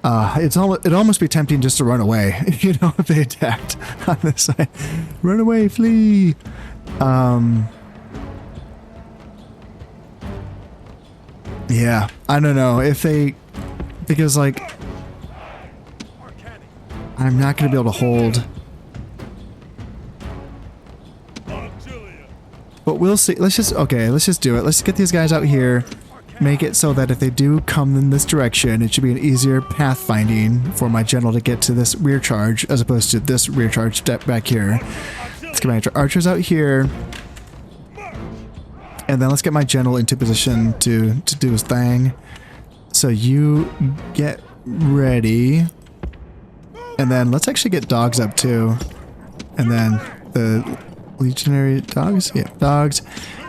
It'd almost be tempting just to run away, you know, if they attacked on this side. Run away, flee! Yeah, I don't know if they, because like, I'm not going to be able to hold. But we'll see. Let's just do it. Let's get these guys out here. Make it so that if they do come in this direction, it should be an easier pathfinding for my general to get to this rear charge as opposed to this rear charge step back here. Let's get my archers out here. And then let's get my general into position to do his thing. So you get ready. And then let's actually get dogs up too. And then the legionary dogs? Yeah, dogs.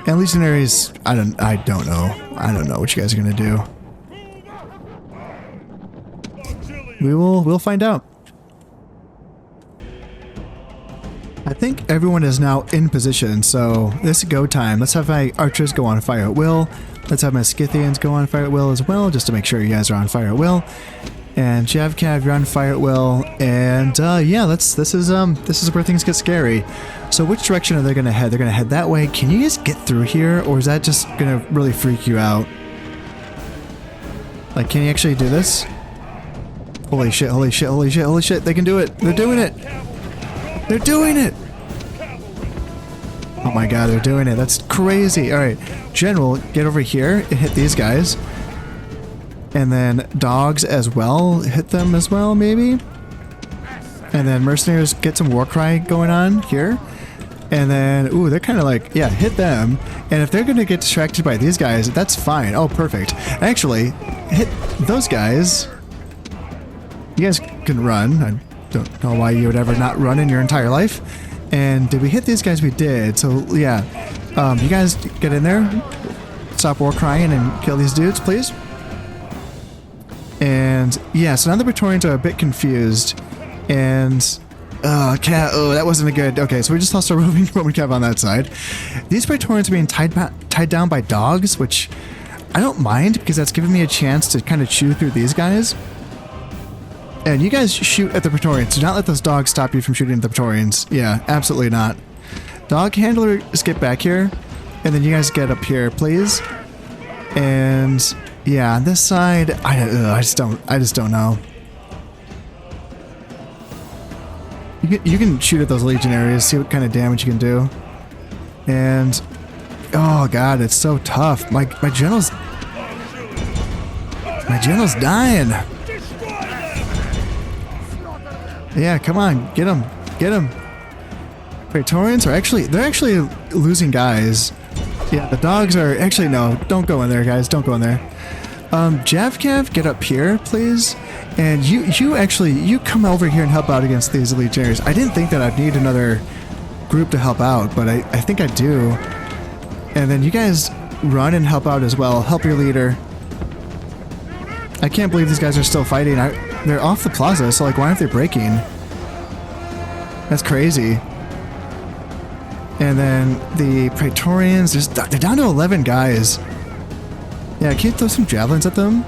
And legionaries, I don't know. I don't know what you guys are gonna do. We'll find out. I think everyone is now in position, so this is go time. Let's have my archers go on fire at will. Let's have my Scythians go on fire at will as well, just to make sure you guys are on fire at will. And Javcav, you're on fire at will. And yeah, this is where things get scary. So which direction are they gonna head? They're gonna head that way. Can you just get through here, or is that just gonna really freak you out? Like, can you actually do this? Holy shit, holy shit, holy shit, holy shit, they can do it! They're doing it! They're doing it! Oh my god, they're doing it. That's crazy. Alright, General, get over here and hit these guys. And then dogs as well, hit them as well, maybe? And then mercenaries, get some war cry going on here. And then, ooh, they're kind of like, yeah, hit them. And if they're going to get distracted by these guys, that's fine. Oh, perfect. Actually, hit those guys. You guys can run. I don't know why you would ever not run in your entire life. And did we hit these guys? We did. So, yeah. You guys get in there. Stop war crying and kill these dudes, please. And, yeah, so now the Praetorians are a bit confused. And... oh, that wasn't a good... okay, so we just lost our Roman Cav on that side. These Praetorians are being tied down by dogs, which I don't mind, because that's giving me a chance to kind of chew through these guys. And you guys shoot at the Praetorians. Do not let those dogs stop you from shooting at the Praetorians. Yeah, absolutely not. Dog handlers, get back here. And then you guys get up here, please. And yeah, on this side, I just don't know. You can shoot at those legionaries, see what kind of damage you can do. And oh god, it's so tough. My general's dying. Yeah, come on, get him, get him. Praetorians are they're actually losing guys. Yeah, the dogs are actually no. Don't go in there, guys. Don't go in there. Javcav, get up here, please. And you come over here and help out against these legionaries. I didn't think that I'd need another group to help out, but I think I do. And then you guys run and help out as well. Help your leader. I can't believe these guys are still fighting. They're off the plaza, so like, why aren't they breaking? That's crazy. And then the Praetorians, they're down to 11 guys. Yeah, can you throw some javelins at them?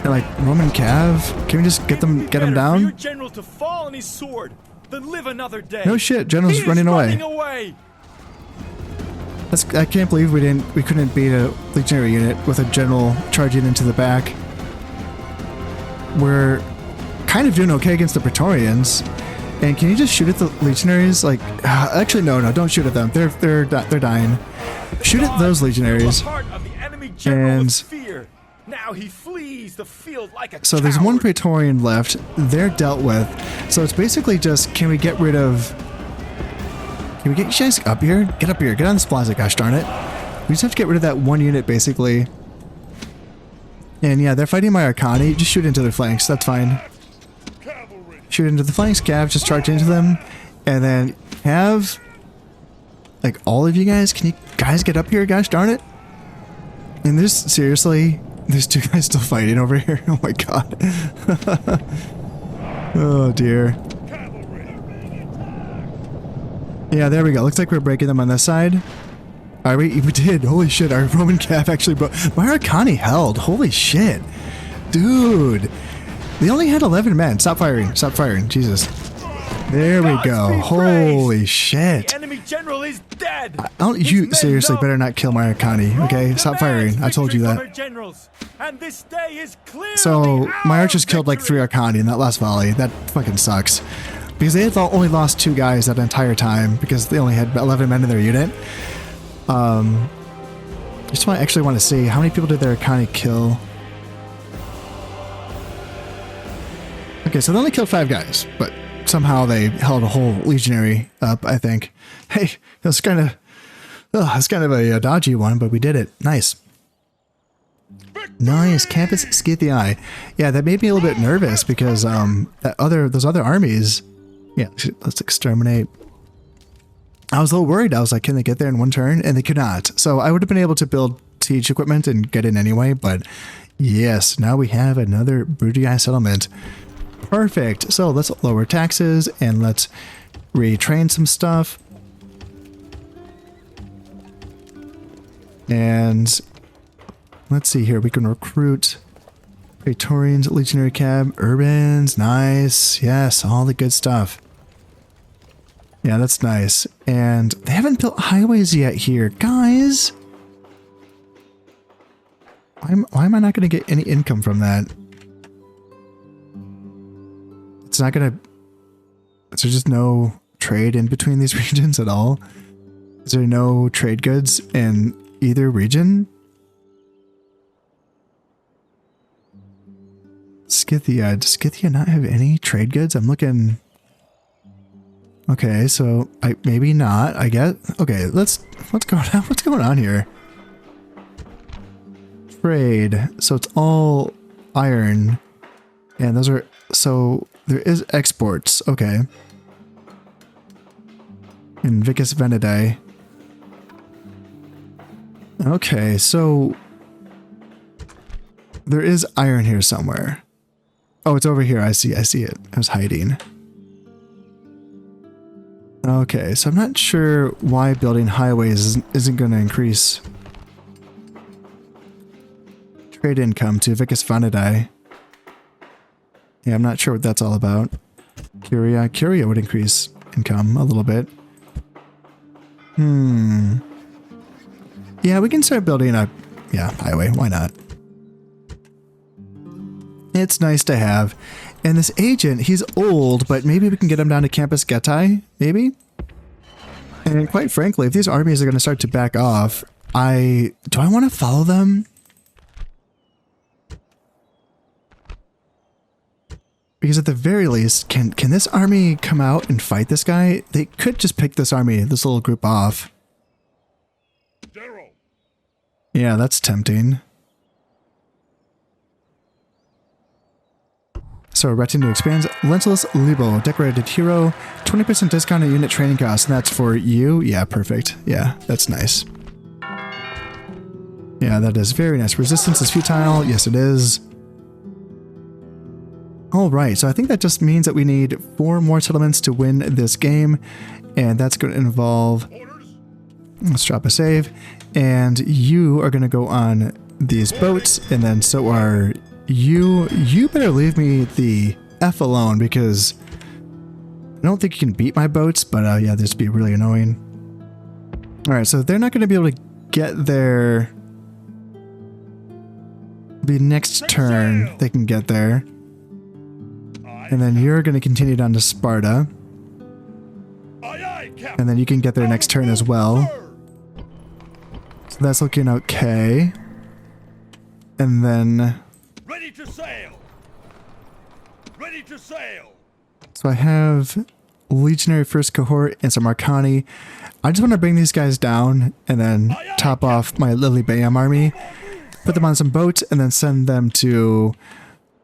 They're like Roman Cav. Can we just get them down? For your general to fall on his sword, then live another day. No shit, general's running away. I can't believe we couldn't beat a legionary unit with a general charging into the back. We're kind of doing okay against the Praetorians. And can you just shoot at the legionaries? Like, actually, no, don't shoot at them. They're dying. Shoot at those legionaries. And now he flees the field like a so there's one Praetorian left. They're dealt with. So it's basically just, can we get you guys up here? Get up here. Get on this plaza, gosh darn it. We just have to get rid of that one unit, basically. And yeah, they're fighting my Arcani. Just shoot into their flanks. That's fine. Shoot into the flanks, Cav, just charge into them. And then have, like, all of you guys, can you guys get up here, gosh darn it? And seriously, there's two guys still fighting over here. Oh my god. Oh dear. Yeah, there we go. Looks like we're breaking them on this side. We did. Holy shit, our Roman Cav actually broke. My Arcani held. Holy shit. Dude. They only had 11 men. Stop firing. Stop firing. Jesus. There we go. Holy shit. The enemy general is dead. You seriously better not kill my Arcani, okay? Stop firing. I told you that. So, my archers killed like 3 Arcani in that last volley. That fucking sucks. Because they had only lost 2 guys that entire time because they only had 11 men in their unit. I just actually want to see how many people did their Arcani kill. Okay, so they only killed 5 guys, but somehow they held a whole legionary up, I think. Hey, it's kind of a dodgy one, but we did it. Nice. Nice, Campus Scythii. Yeah, that made me a little bit nervous because those other armies. Yeah, let's exterminate. I was a little worried. I was like, can they get there in one turn? And they could not. So I would have been able to build siege equipment and get in anyway, but yes, now we have another Brutii settlement. Perfect. So let's lower taxes and let's retrain some stuff. And let's see here. We can recruit Praetorians, Legionary Cab, Urbans. Nice. Yes, all the good stuff. Yeah, that's nice. And they haven't built highways yet here. Guys! Why am I not going to get any income from that? It's not going to... Is there just no trade in between these regions at all? Is there no trade goods in either region? Scythia. Does Scythia not have any trade goods? I'm looking... Okay, so maybe not, I guess. Okay, what's going on here? Trade. So it's all iron. And those are, so there is exports. Okay. In Vicus Venidae. Okay, so there is iron here somewhere. Oh, it's over here. I see it. I was hiding. Okay, so I'm not sure why building highways isn't going to increase trade income to Vicus Venidae. Yeah, I'm not sure what that's all about. Curia would increase income a little bit. Yeah, we can start building a highway. Why not? It's nice to have. And this agent, he's old, but maybe we can get him down to Campus Scythii, maybe? And quite frankly, if these armies are going to start to back off, do I want to follow them? Because at the very least, can this army come out and fight this guy? They could just pick this little group off. General. Yeah, that's tempting. So retinue expands. Lentilus Libo, decorated hero, 20% discount on unit training costs, and that's for you? Yeah, perfect. Yeah, that's nice. Yeah, that is very nice. Resistance is futile. Yes, it is. Alright, so I think that just means that we need 4 more settlements to win this game, and that's going to involve... Let's drop a save. And you are going to go on these boats, and then so are... You better leave me the F alone, because I don't think you can beat my boats, but yeah, this would be really annoying. Alright, so they're not going to be able to get there. Be next turn they can get there. And then you're going to continue down to Sparta. And then you can get there next turn as well. So that's looking okay. And then... Ready to sail. Ready to sail. So I have Legionary First Cohort and some Arcani. I just want to bring these guys down and then top off my Lily Bayam army. Put them on some boats and then send them to,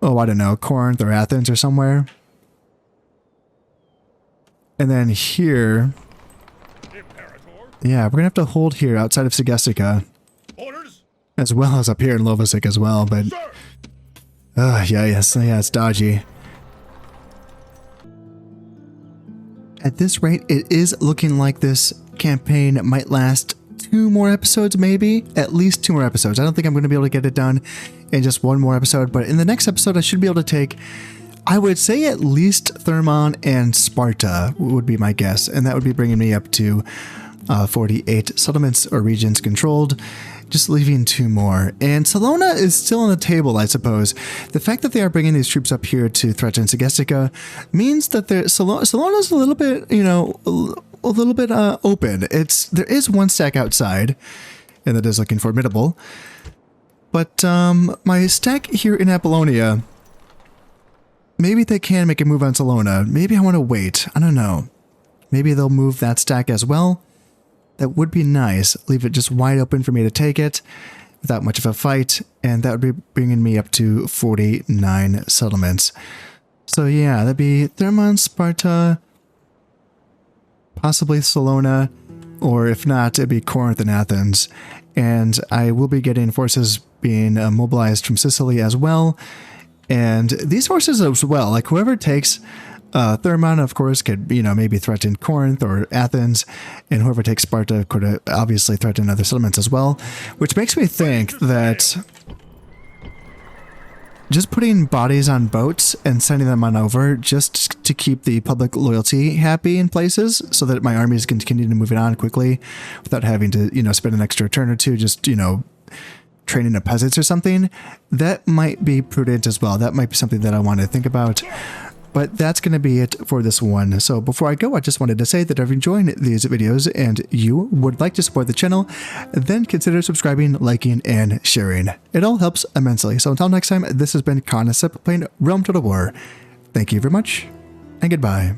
oh, I don't know, Corinth or Athens or somewhere. And then here, yeah, we're going to have to hold here outside of Segestica. Orders. As well as up here in Lovosic as well, but... yeah, it's dodgy. At this rate, it is looking like this campaign might last 2 more episodes, maybe? At least 2 more episodes. I don't think I'm going to be able to get it done in just 1 more episode, but in the next episode, I should be able to take, I would say at least Thermon and Sparta would be my guess, and that would be bringing me up to 48 settlements or regions controlled. Just leaving 2 more. And Salona is still on the table, I suppose. The fact that they are bringing these troops up here to threaten Segestica means that Salona's a little bit, you know, a little bit open. There is 1 stack outside, and that is looking formidable. But my stack here in Apollonia, maybe they can make a move on Salona. Maybe I want to wait. I don't know. Maybe they'll move that stack as well. That would be nice. Leave it just wide open for me to take it without much of a fight, and that would be bringing me up to 49 settlements. So yeah, that'd be Thermon, Sparta, possibly Salona, or if not, it'd be Corinth and Athens. And I will be getting forces being mobilized from Sicily as well. And these forces as well, like whoever takes Thermon, of course, could, you know, maybe threaten Corinth or Athens, and whoever takes Sparta could obviously threaten other settlements as well, which makes me think that just putting bodies on boats and sending them on over just to keep the public loyalty happy in places so that my armies can continue to move it on quickly without having to, you know, spend an extra turn or two just, you know, training the peasants or something, that might be prudent as well. That might be something that I want to think about. But that's going to be it for this one. So before I go, I just wanted to say that if you're enjoying these videos and you would like to support the channel, then consider subscribing, liking, and sharing. It all helps immensely. So until next time, this has been Campus Scythii playing Realm Total War. Thank you very much, and goodbye.